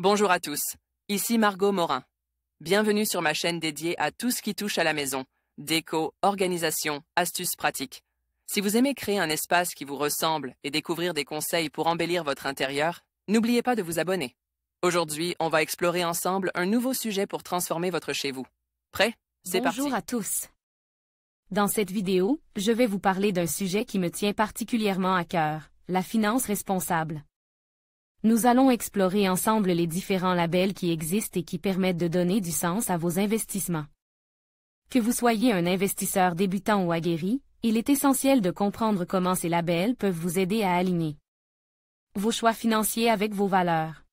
Bonjour à tous, ici Margot Morin. Bienvenue sur ma chaîne dédiée à tout ce qui touche à la maison, déco, organisation, astuces pratiques. Si vous aimez créer un espace qui vous ressemble et découvrir des conseils pour embellir votre intérieur, n'oubliez pas de vous abonner. Aujourd'hui, on va explorer ensemble un nouveau sujet pour transformer votre chez vous. Prêt? C'est parti! Bonjour à tous. Dans cette vidéo, je vais vous parler d'un sujet qui me tient particulièrement à cœur, la finance responsable. Nous allons explorer ensemble les différents labels qui existent et qui permettent de donner du sens à vos investissements. Que vous soyez un investisseur débutant ou aguerri, il est essentiel de comprendre comment ces labels peuvent vous aider à aligner vos choix financiers avec vos valeurs.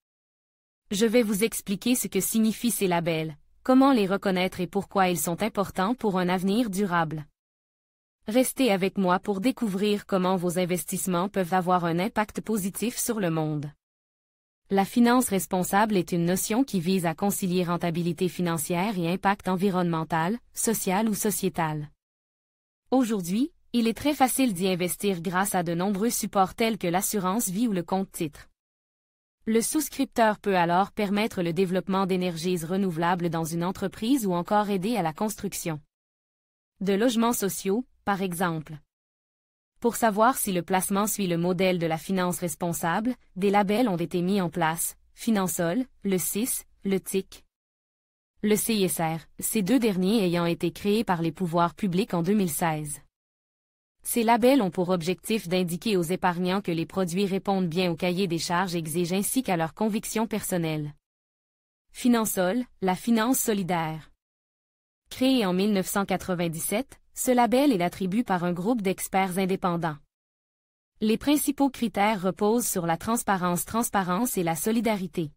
Je vais vous expliquer ce que signifient ces labels, comment les reconnaître et pourquoi ils sont importants pour un avenir durable. Restez avec moi pour découvrir comment vos investissements peuvent avoir un impact positif sur le monde. La finance responsable est une notion qui vise à concilier rentabilité financière et impact environnemental, social ou sociétal. Aujourd'hui, il est très facile d'y investir grâce à de nombreux supports tels que l'assurance vie ou le compte-titres. Le souscripteur peut alors permettre le développement d'énergies renouvelables dans une entreprise ou encore aider à la construction de logements sociaux, par exemple. Pour savoir si le placement suit le modèle de la finance responsable, des labels ont été mis en place, Finansol, le CIS, le TIC, le CISR, ces deux derniers ayant été créés par les pouvoirs publics en 2016. Ces labels ont pour objectif d'indiquer aux épargnants que les produits répondent bien au cahier des charges exigé ainsi qu'à leurs convictions personnelles. Finansol, la finance solidaire. Créé en 1997, ce label est attribué par un groupe d'experts indépendants. Les principaux critères reposent sur la transparence et la solidarité.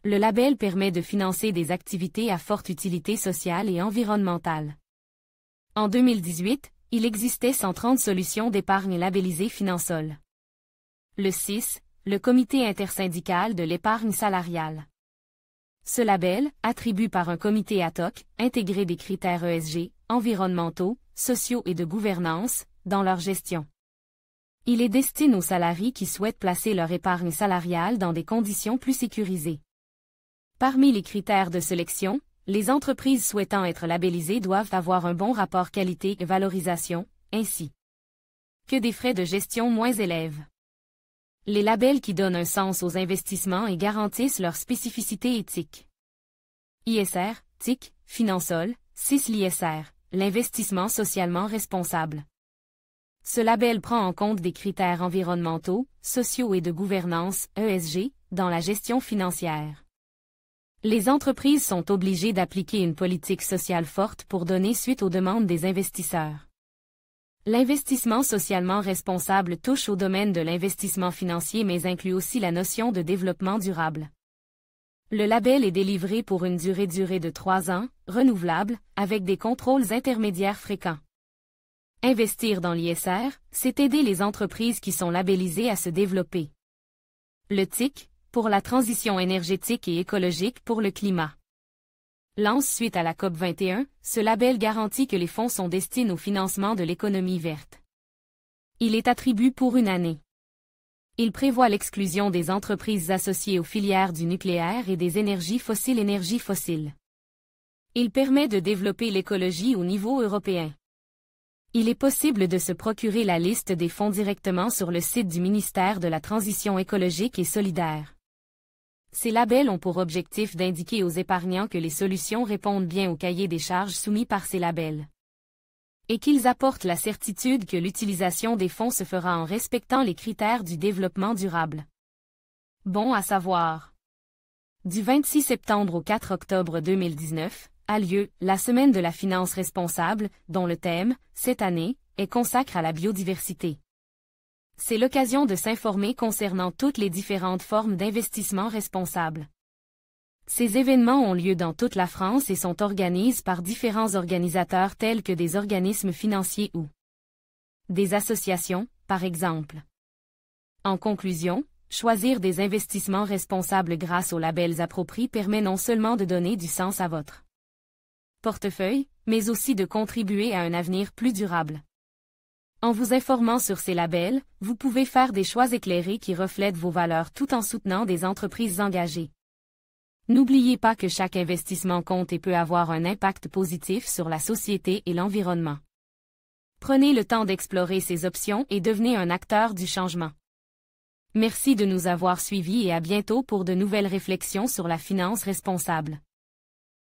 Le label permet de financer des activités à forte utilité sociale et environnementale. En 2018, il existait 130 solutions d'épargne labellisées Finansol. Le CIS, le Comité intersyndical de l'épargne salariale. Ce label, attribué par un comité ad hoc, intègre des critères ESG, environnementaux, sociaux et de gouvernance, dans leur gestion. Il est destiné aux salariés qui souhaitent placer leur épargne salariale dans des conditions plus sécurisées. Parmi les critères de sélection, les entreprises souhaitant être labellisées doivent avoir un bon rapport qualité-valorisation, ainsi que des frais de gestion moins élevés. Les labels qui donnent un sens aux investissements et garantissent leur spécificité éthique. ISR, TIC, Finansol, CIS l'ISR, l'investissement socialement responsable. Ce label prend en compte des critères environnementaux, sociaux et de gouvernance, ESG, dans la gestion financière. Les entreprises sont obligées d'appliquer une politique sociale forte pour donner suite aux demandes des investisseurs. L'investissement socialement responsable touche au domaine de l'investissement financier mais inclut aussi la notion de développement durable. Le label est délivré pour une durée de 3 ans, renouvelable, avec des contrôles intermédiaires fréquents. Investir dans l'ISR, c'est aider les entreprises qui sont labellisées à se développer. Le TIC, pour la transition énergétique et écologique pour le climat. Lance suite à la COP21, ce label garantit que les fonds sont destinés au financement de l'économie verte. Il est attribué pour une année. Il prévoit l'exclusion des entreprises associées aux filières du nucléaire et des énergies fossiles. Il permet de développer l'écologie au niveau européen. Il est possible de se procurer la liste des fonds directement sur le site du ministère de la Transition écologique et solidaire. Ces labels ont pour objectif d'indiquer aux épargnants que les solutions répondent bien au cahier des charges soumis par ces labels. Et qu'ils apportent la certitude que l'utilisation des fonds se fera en respectant les critères du développement durable. Bon à savoir. Du 26 septembre au 4 octobre 2019, a lieu la Semaine de la finance responsable, dont le thème, cette année, est consacré à la biodiversité. C'est l'occasion de s'informer concernant toutes les différentes formes d'investissement responsable. Ces événements ont lieu dans toute la France et sont organisés par différents organisateurs tels que des organismes financiers ou des associations, par exemple. En conclusion, choisir des investissements responsables grâce aux labels appropriés permet non seulement de donner du sens à votre portefeuille, mais aussi de contribuer à un avenir plus durable. En vous informant sur ces labels, vous pouvez faire des choix éclairés qui reflètent vos valeurs tout en soutenant des entreprises engagées. N'oubliez pas que chaque investissement compte et peut avoir un impact positif sur la société et l'environnement. Prenez le temps d'explorer ces options et devenez un acteur du changement. Merci de nous avoir suivis et à bientôt pour de nouvelles réflexions sur la finance responsable.